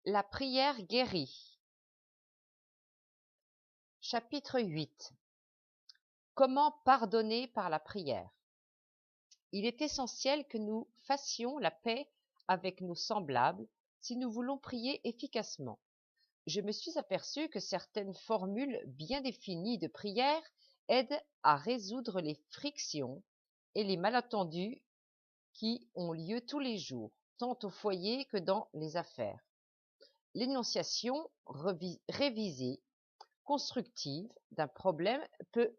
La prière guérit. Chapitre 8. Comment pardonner par la prière? Il est essentiel que nous fassions la paix avec nos semblables si nous voulons prier efficacement. Je me suis aperçu que certaines formules bien définies de prière aident à résoudre les frictions et les malentendus qui ont lieu tous les jours, tant au foyer que dans les affaires. L'énonciation révisée constructive d'un problème peut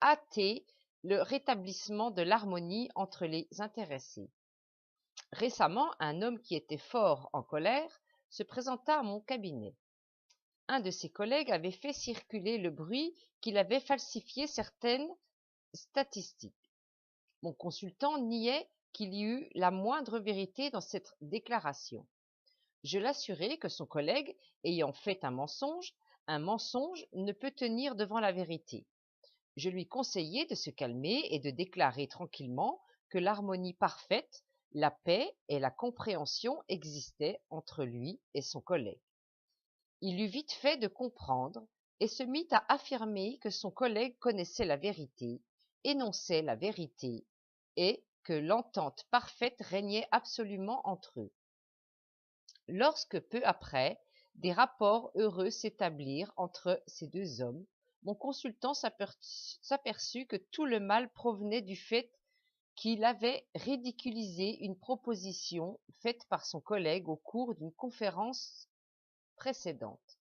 hâter le rétablissement de l'harmonie entre les intéressés. Récemment, un homme qui était fort en colère se présenta à mon cabinet. Un de ses collègues avait fait circuler le bruit qu'il avait falsifié certaines statistiques. Mon consultant niait qu'il y eût la moindre vérité dans cette déclaration. Je l'assurai que son collègue, ayant fait un mensonge ne peut tenir devant la vérité. Je lui conseillai de se calmer et de déclarer tranquillement que l'harmonie parfaite, la paix et la compréhension existaient entre lui et son collègue. Il eut vite fait de comprendre et se mit à affirmer que son collègue connaissait la vérité, énonçait la vérité et que l'entente parfaite régnait absolument entre eux. Lorsque peu après, des rapports heureux s'établirent entre ces deux hommes, mon consultant s'aperçut que tout le mal provenait du fait qu'il avait ridiculisé une proposition faite par son collègue au cours d'une conférence précédente.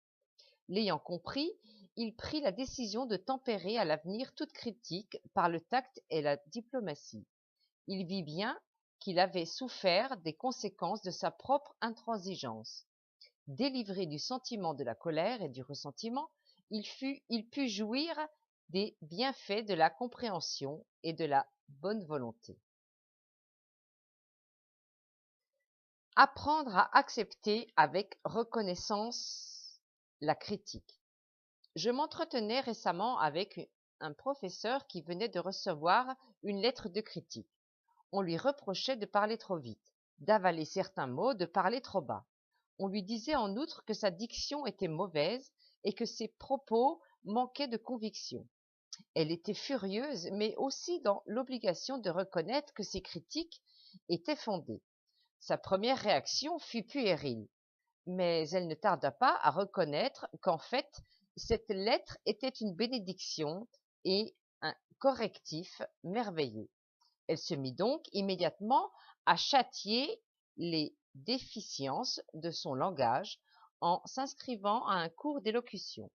L'ayant compris, il prit la décision de tempérer à l'avenir toute critique par le tact et la diplomatie. Il vit bien qu'il avait souffert des conséquences de sa propre intransigeance. Délivré du sentiment de la colère et du ressentiment, il put jouir des bienfaits de la compréhension et de la bonne volonté. Apprendre à accepter avec reconnaissance la critique. Je m'entretenais récemment avec un professeur qui venait de recevoir une lettre de critique. On lui reprochait de parler trop vite, d'avaler certains mots, de parler trop bas. On lui disait en outre que sa diction était mauvaise et que ses propos manquaient de conviction. Elle était furieuse, mais aussi dans l'obligation de reconnaître que ses critiques étaient fondées. Sa première réaction fut puérile, mais elle ne tarda pas à reconnaître qu'en fait, cette lettre était une bénédiction et un correctif merveilleux. Elle se mit donc immédiatement à châtier les déficiences de son langage en s'inscrivant à un cours d'élocution.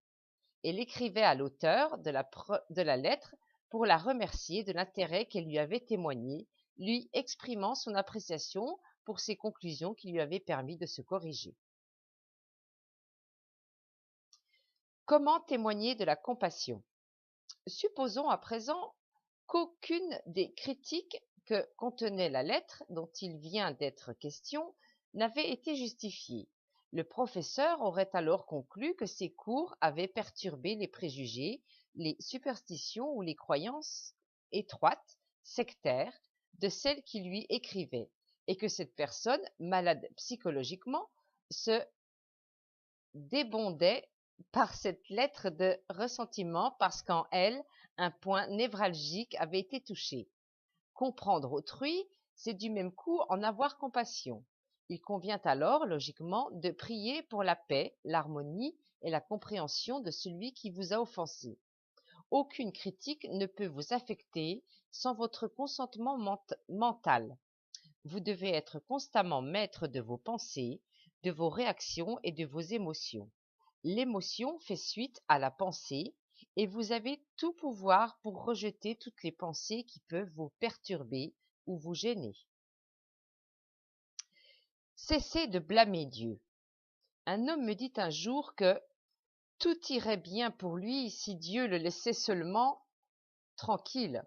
Elle écrivait à l'auteur de la lettre pour la remercier de l'intérêt qu'elle lui avait témoigné, lui exprimant son appréciation pour ses conclusions qui lui avaient permis de se corriger. Comment témoigner de la compassion? Supposons à présent qu'aucune des critiques que contenait la lettre dont il vient d'être question n'avait été justifiée. Le professeur aurait alors conclu que ses cours avaient perturbé les préjugés, les superstitions ou les croyances étroites, sectaires, de celle qui lui écrivait, et que cette personne, malade psychologiquement, se débondait par cette lettre de ressentiment parce qu'en elle, un point névralgique avait été touché. Comprendre autrui, c'est du même coup en avoir compassion. Il convient alors, logiquement, de prier pour la paix, l'harmonie et la compréhension de celui qui vous a offensé. Aucune critique ne peut vous affecter sans votre consentement mental. Vous devez être constamment maître de vos pensées, de vos réactions et de vos émotions. L'émotion fait suite à la pensée et vous avez tout pouvoir pour rejeter toutes les pensées qui peuvent vous perturber ou vous gêner. Cessez de blâmer Dieu. Un homme me dit un jour que tout irait bien pour lui si Dieu le laissait seulement tranquille.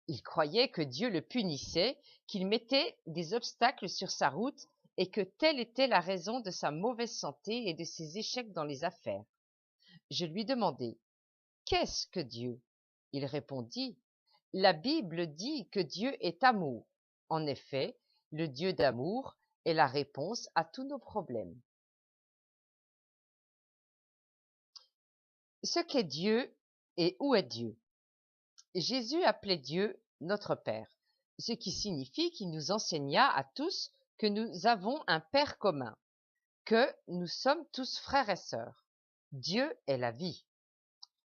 Il croyait que Dieu le punissait, qu'il mettait des obstacles sur sa route et que telle était la raison de sa mauvaise santé et de ses échecs dans les affaires. Je lui demandai: qu'est-ce que Dieu? Il répondit: la Bible dit que Dieu est amour. En effet, le Dieu d'amour est la réponse à tous nos problèmes. Ce qu'est Dieu et où est Dieu? Jésus appelait Dieu notre Père, ce qui signifie qu'il nous enseigna à tous que nous avons un Père commun, que nous sommes tous frères et sœurs. Dieu est la vie.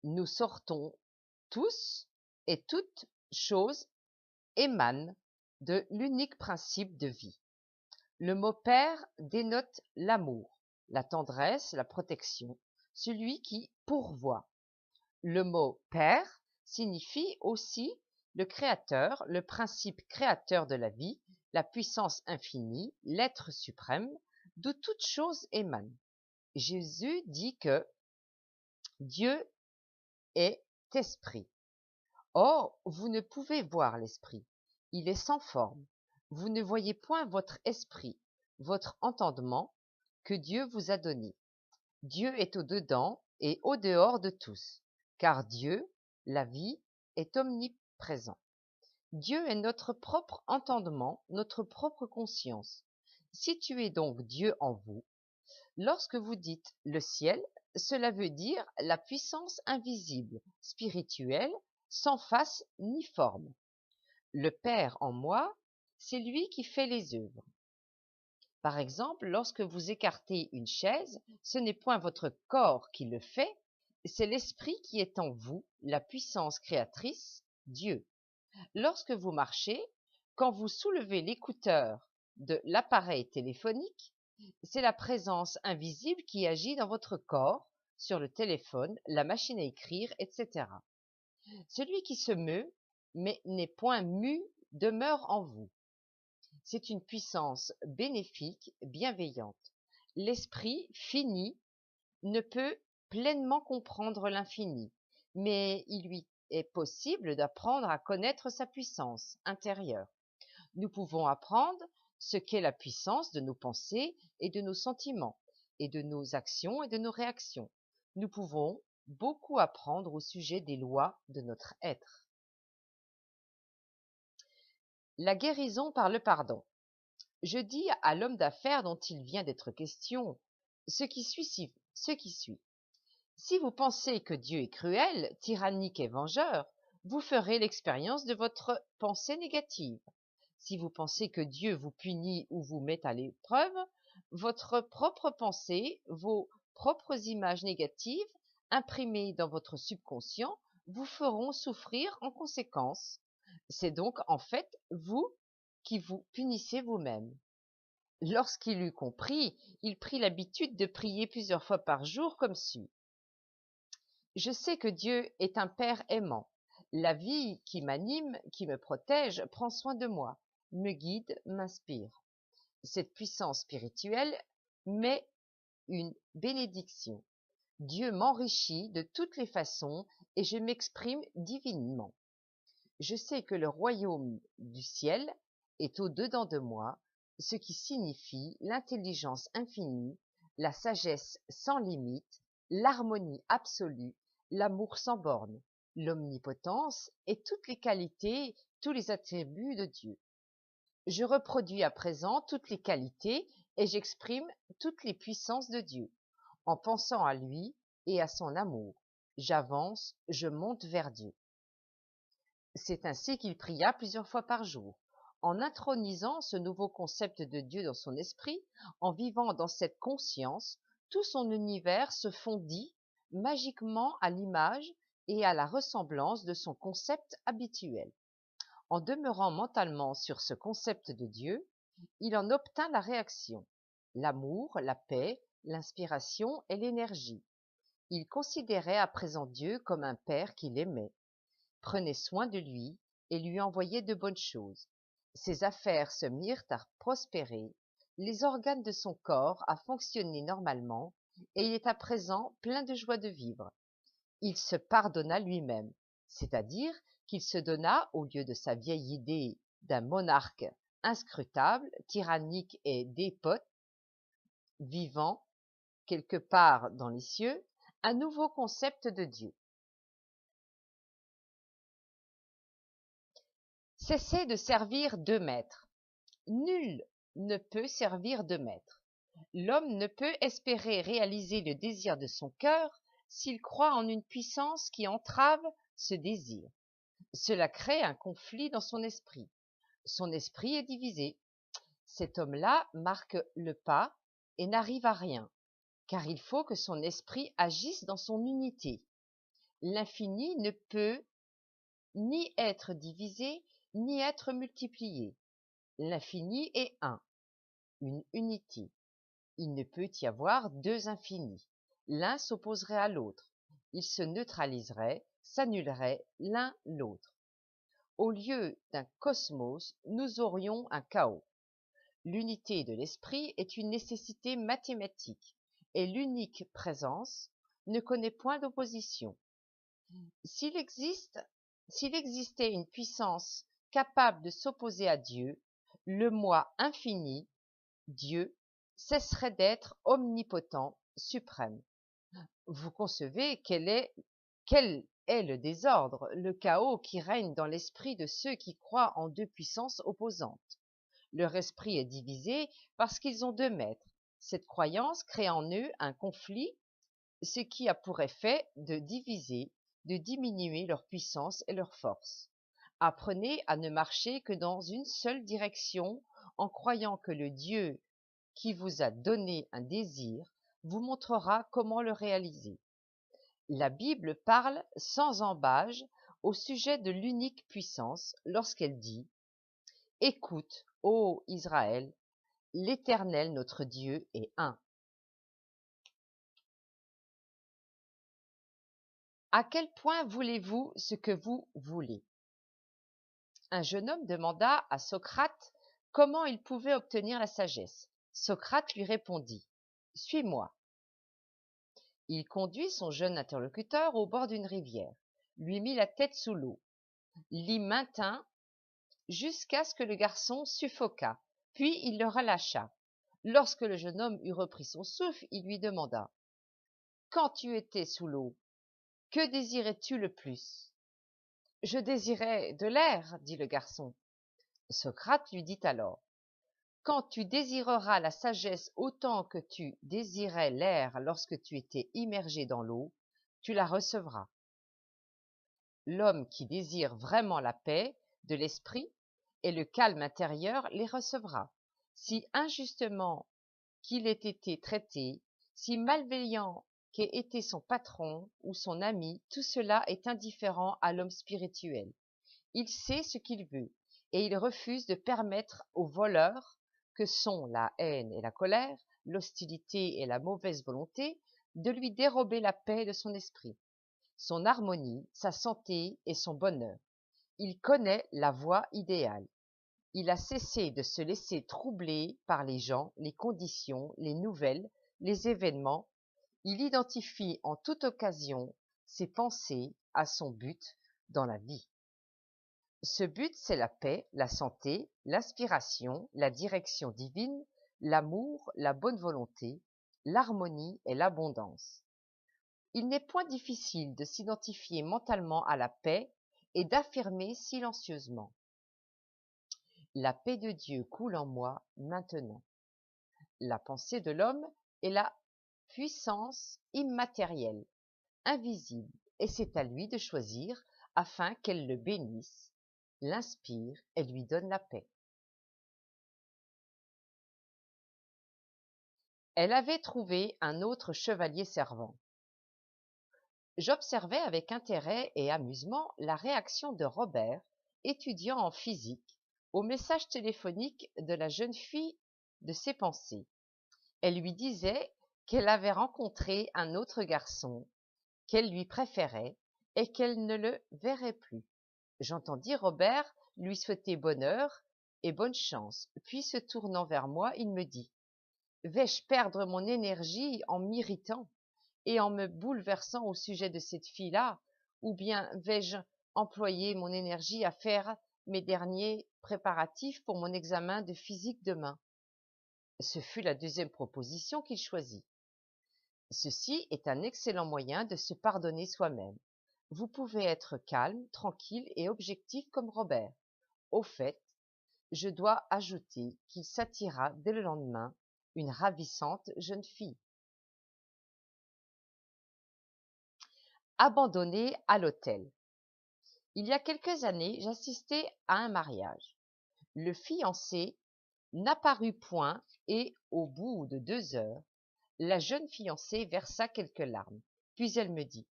Nous sortons tous et toute chose émane de l'unique principe de vie. Le mot Père dénote l'amour, la tendresse, la protection, celui qui pourvoit. Le mot Père signifie aussi le Créateur, le principe créateur de la vie, la puissance infinie, l'être suprême, d'où toute chose émane. Jésus dit que Dieu est esprit. Or, vous ne pouvez voir l'esprit. Il est sans forme. Vous ne voyez point votre esprit, votre entendement que Dieu vous a donné. Dieu est au-dedans et au-dehors de tous, car Dieu, la vie, est omniprésent. Dieu est notre propre entendement, notre propre conscience. Situez donc Dieu en vous. Lorsque vous dites le ciel, cela veut dire la puissance invisible, spirituelle, sans face ni forme. Le Père en moi, c'est lui qui fait les œuvres. Par exemple, lorsque vous écartez une chaise, ce n'est point votre corps qui le fait, c'est l'esprit qui est en vous, la puissance créatrice, Dieu. Lorsque vous marchez, quand vous soulevez l'écouteur de l'appareil téléphonique, c'est la présence invisible qui agit dans votre corps, sur le téléphone, la machine à écrire, etc. Celui qui se meut, mais n'est point mu, demeure en vous. C'est une puissance bénéfique, bienveillante. L'esprit fini ne peut pleinement comprendre l'infini, mais il lui est possible d'apprendre à connaître sa puissance intérieure. Nous pouvons apprendre ce qu'est la puissance de nos pensées et de nos sentiments, et de nos actions et de nos réactions. Nous pouvons beaucoup apprendre au sujet des lois de notre être. La guérison par le pardon. Je dis à l'homme d'affaires dont il vient d'être question ce qui suit. Si vous pensez que Dieu est cruel, tyrannique et vengeur, vous ferez l'expérience de votre pensée négative. Si vous pensez que Dieu vous punit ou vous met à l'épreuve, votre propre pensée, vos propres images négatives imprimées dans votre subconscient vous feront souffrir en conséquence. C'est donc en fait vous qui vous punissez vous-même. Lorsqu'il eut compris, il prit l'habitude de prier plusieurs fois par jour comme suit. Je sais que Dieu est un Père aimant. La vie qui m'anime, qui me protège, prend soin de moi, me guide, m'inspire. Cette puissance spirituelle m'est une bénédiction. Dieu m'enrichit de toutes les façons et je m'exprime divinement. Je sais que le royaume du ciel est au-dedans de moi, ce qui signifie l'intelligence infinie, la sagesse sans limite, l'harmonie absolue, l'amour sans borne, l'omnipotence et toutes les qualités, tous les attributs de Dieu. Je reproduis à présent toutes les qualités et j'exprime toutes les puissances de Dieu. En pensant à lui et à son amour, j'avance, je monte vers Dieu. C'est ainsi qu'il pria plusieurs fois par jour. En intronisant ce nouveau concept de Dieu dans son esprit, en vivant dans cette conscience, tout son univers se fondit magiquement à l'image et à la ressemblance de son concept habituel. En demeurant mentalement sur ce concept de Dieu, il en obtint la réaction, l'amour, la paix, l'inspiration et l'énergie. Il considérait à présent Dieu comme un père qu'il aimait, prenait soin de lui et lui envoyait de bonnes choses. Ses affaires se mirent à prospérer, les organes de son corps à fonctionner normalement, et il est à présent plein de joie de vivre. Il se pardonna lui-même, c'est-à-dire qu'il se donna, au lieu de sa vieille idée d'un monarque inscrutable, tyrannique et dépote, vivant quelque part dans les cieux, un nouveau concept de Dieu. Cessez de servir deux maîtres. Nul ne peut servir deux maîtres. L'homme ne peut espérer réaliser le désir de son cœur s'il croit en une puissance qui entrave ce désir. Cela crée un conflit dans son esprit. Son esprit est divisé. Cet homme-là marque le pas et n'arrive à rien, car il faut que son esprit agisse dans son unité. L'infini ne peut ni être divisé, ni être multiplié. L'infini est un, une unité. Il ne peut y avoir deux infinis. L'un s'opposerait à l'autre. Ils se neutraliseraient, s'annuleraient l'un l'autre. Au lieu d'un cosmos, nous aurions un chaos. L'unité de l'esprit est une nécessité mathématique et l'unique présence ne connaît point d'opposition. S'il existait une puissance capable de s'opposer à Dieu, le moi infini, Dieu, cesserait d'être omnipotent, suprême. Vous concevez quel est le désordre, le chaos qui règne dans l'esprit de ceux qui croient en deux puissances opposantes. Leur esprit est divisé parce qu'ils ont deux maîtres. Cette croyance crée en eux un conflit, ce qui a pour effet de diviser, de diminuer leur puissance et leur force. Apprenez à ne marcher que dans une seule direction en croyant que le Dieu qui vous a donné un désir vous montrera comment le réaliser. La Bible parle sans ambages au sujet de l'unique puissance lorsqu'elle dit « Écoute, ô Israël, l'Éternel notre Dieu est un ». À quel point voulez-vous ce que vous voulez? Un jeune homme demanda à Socrate comment il pouvait obtenir la sagesse. Socrate lui répondit « Suis-moi ». Il conduit son jeune interlocuteur au bord d'une rivière, lui mit la tête sous l'eau, l'y maintint jusqu'à ce que le garçon suffoquât, puis il le relâcha. Lorsque le jeune homme eut repris son souffle, il lui demanda « Quand tu étais sous l'eau, que désirais-tu le plus ?»« Je désirais de l'air, dit le garçon. Socrate lui dit alors « Quand tu désireras la sagesse autant que tu désirais l'air lorsque tu étais immergé dans l'eau, tu la recevras. » L'homme qui désire vraiment la paix de l'esprit et le calme intérieur les recevra. Si injustement qu'il ait été traité, si malveillant qu'ait été son patron ou son ami, tout cela est indifférent à l'homme spirituel. Il sait ce qu'il veut et il refuse de permettre aux voleurs, que sont la haine et la colère, l'hostilité et la mauvaise volonté, de lui dérober la paix de son esprit, son harmonie, sa santé et son bonheur. Il connaît la voie idéale. Il a cessé de se laisser troubler par les gens, les conditions, les nouvelles, les événements. Il identifie en toute occasion ses pensées à son but dans la vie. Ce but, c'est la paix, la santé, l'inspiration, la direction divine, l'amour, la bonne volonté, l'harmonie et l'abondance. Il n'est point difficile de s'identifier mentalement à la paix et d'affirmer silencieusement « La paix de Dieu coule en moi maintenant ». La pensée de l'homme est la puissance immatérielle, invisible, et c'est à lui de choisir afin qu'elle le bénisse, l'inspire et lui donne la paix. Elle avait trouvé un autre chevalier servant. J'observais avec intérêt et amusement la réaction de Robert, étudiant en physique, au message téléphonique de la jeune fille de ses pensées. Elle lui disait qu'elle avait rencontré un autre garçon, qu'elle lui préférait et qu'elle ne le verrait plus. J'entendis Robert lui souhaiter bonheur et bonne chance, puis se tournant vers moi, il me dit « Vais-je perdre mon énergie en m'irritant et en me bouleversant au sujet de cette fille-là, ou bien vais-je employer mon énergie à faire mes derniers préparatifs pour mon examen de physique demain ?» Ce fut la deuxième proposition qu'il choisit. Ceci est un excellent moyen de se pardonner soi-même. Vous pouvez être calme, tranquille et objectif comme Robert. Au fait, je dois ajouter qu'il s'attira dès le lendemain une ravissante jeune fille. Abandonné à l'hôtel. Il y a quelques années, j'assistais à un mariage. Le fiancé n'apparut point et, au bout de 2 heures, la jeune fiancée versa quelques larmes. Puis elle me dit: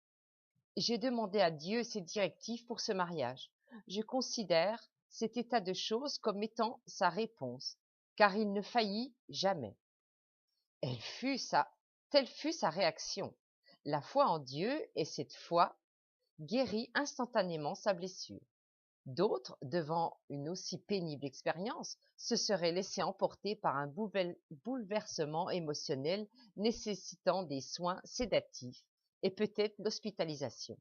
j'ai demandé à Dieu ses directives pour ce mariage. Je considère cet état de choses comme étant sa réponse, car il ne faillit jamais. Telle fut sa réaction. La foi en Dieu et cette foi guérit instantanément sa blessure. D'autres, devant une aussi pénible expérience, se seraient laissés emporter par un bouleversement émotionnel nécessitant des soins sédatifs et peut-être l'hospitalisation.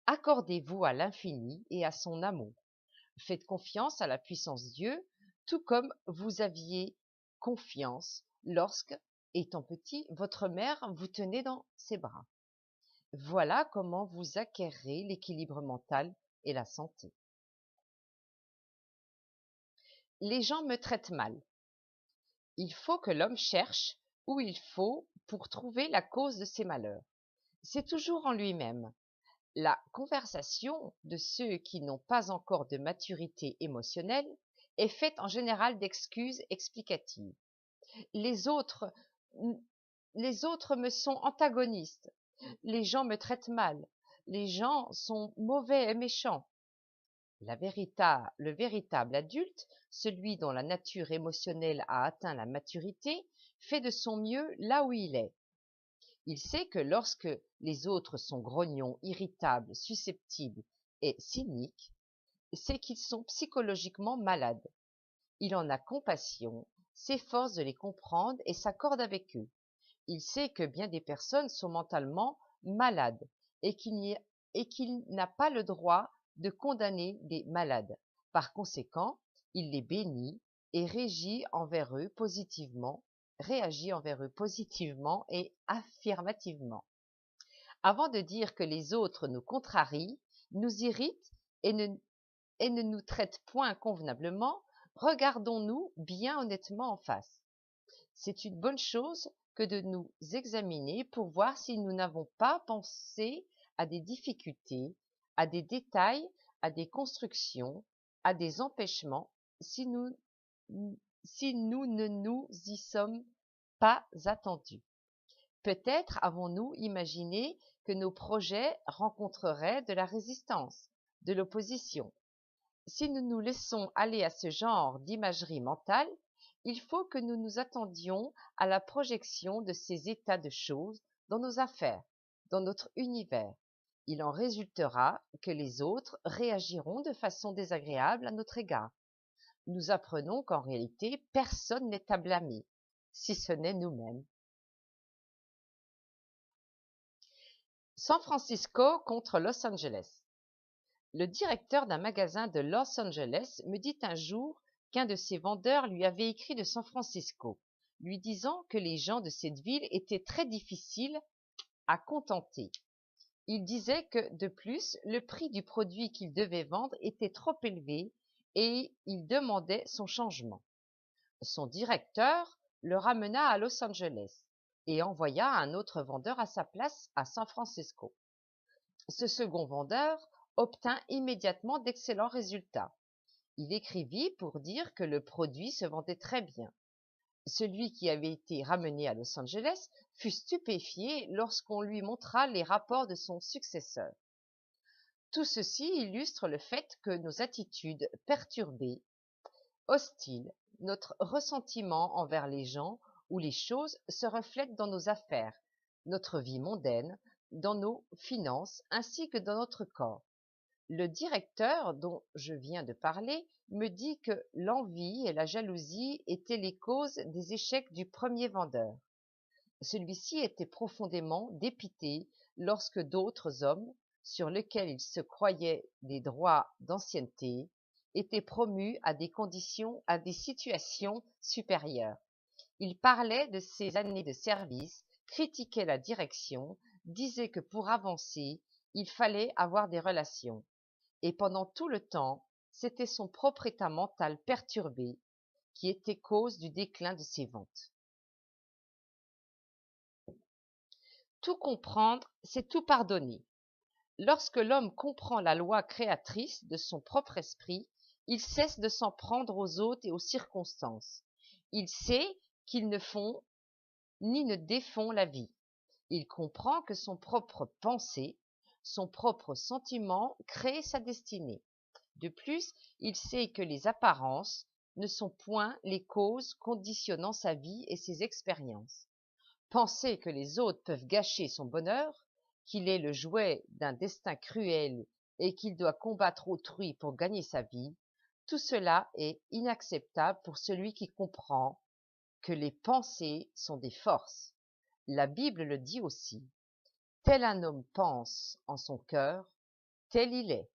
Accordez-vous à l'infini et à son amour. Faites confiance à la puissance Dieu, tout comme vous aviez confiance lorsque, étant petit, votre mère vous tenait dans ses bras. Voilà comment vous acquerrez l'équilibre mental et la santé. Les gens me traitent mal. Il faut que l'homme cherche où il faut pour trouver la cause de ses malheurs. C'est toujours en lui-même. La conversation de ceux qui n'ont pas encore de maturité émotionnelle est faite en général d'excuses explicatives. Les autres, les autres me sont antagonistes. Les gens me traitent mal. Les gens sont mauvais et méchants. Le véritable adulte, celui dont la nature émotionnelle a atteint la maturité, fait de son mieux là où il est. Il sait que lorsque les autres sont grognons, irritables, susceptibles et cyniques, c'est qu'ils sont psychologiquement malades. Il en a compassion, s'efforce de les comprendre et s'accorde avec eux. Il sait que bien des personnes sont mentalement malades et qu'il n'a pas le droit de condamner des malades. Par conséquent, il les bénit et réagit envers eux positivement et affirmativement. Avant de dire que les autres nous contrarient, nous irritent et ne nous traitent point convenablement, regardons-nous bien honnêtement en face. C'est une bonne chose que de nous examiner pour voir si nous n'avons pas pensé à des difficultés, à des détails, à des constructions, à des empêchements, si nous ne nous y sommes pas attendus. Peut-être avons-nous imaginé que nos projets rencontreraient de la résistance, de l'opposition. Si nous nous laissons aller à ce genre d'imagerie mentale, il faut que nous nous attendions à la projection de ces états de choses dans nos affaires, dans notre univers. Il en résultera que les autres réagiront de façon désagréable à notre égard. Nous apprenons qu'en réalité, personne n'est à blâmer, si ce n'est nous-mêmes. San Francisco contre Los Angeles. Le directeur d'un magasin de Los Angeles me dit un jour qu'un de ses vendeurs lui avait écrit de San Francisco, lui disant que les gens de cette ville étaient très difficiles à contenter. Il disait que, de plus, le prix du produit qu'il devait vendre était trop élevé et il demandait son changement. Son directeur le ramena à Los Angeles et envoya un autre vendeur à sa place à San Francisco. Ce second vendeur obtint immédiatement d'excellents résultats. Il écrivit pour dire que le produit se vendait très bien. Celui qui avait été ramené à Los Angeles fut stupéfié lorsqu'on lui montra les rapports de son successeur. Tout ceci illustre le fait que nos attitudes perturbées, hostiles, notre ressentiment envers les gens ou les choses se reflètent dans nos affaires, notre vie mondaine, dans nos finances ainsi que dans notre corps. Le directeur dont je viens de parler me dit que l'envie et la jalousie étaient les causes des échecs du premier vendeur. Celui-ci était profondément dépité lorsque d'autres hommes, sur lesquels il se croyait des droits d'ancienneté, étaient promus à des situations supérieures. Il parlait de ses années de service, critiquait la direction, disait que pour avancer, il fallait avoir des relations. Et pendant tout le temps, c'était son propre état mental perturbé qui était cause du déclin de ses ventes. Tout comprendre, c'est tout pardonner. lorsque l'homme comprend la loi créatrice de son propre esprit, il cesse de s'en prendre aux autres et aux circonstances. Il sait qu'ils ne font ni ne défont la vie. Il comprend que son propre pensée, son propre sentiment crée sa destinée. De plus, il sait que les apparences ne sont point les causes conditionnant sa vie et ses expériences. Penser que les autres peuvent gâcher son bonheur, qu'il est le jouet d'un destin cruel et qu'il doit combattre autrui pour gagner sa vie, tout cela est inacceptable pour celui qui comprend que les pensées sont des forces. La Bible le dit aussi. Tel un homme pense en son cœur, tel il est.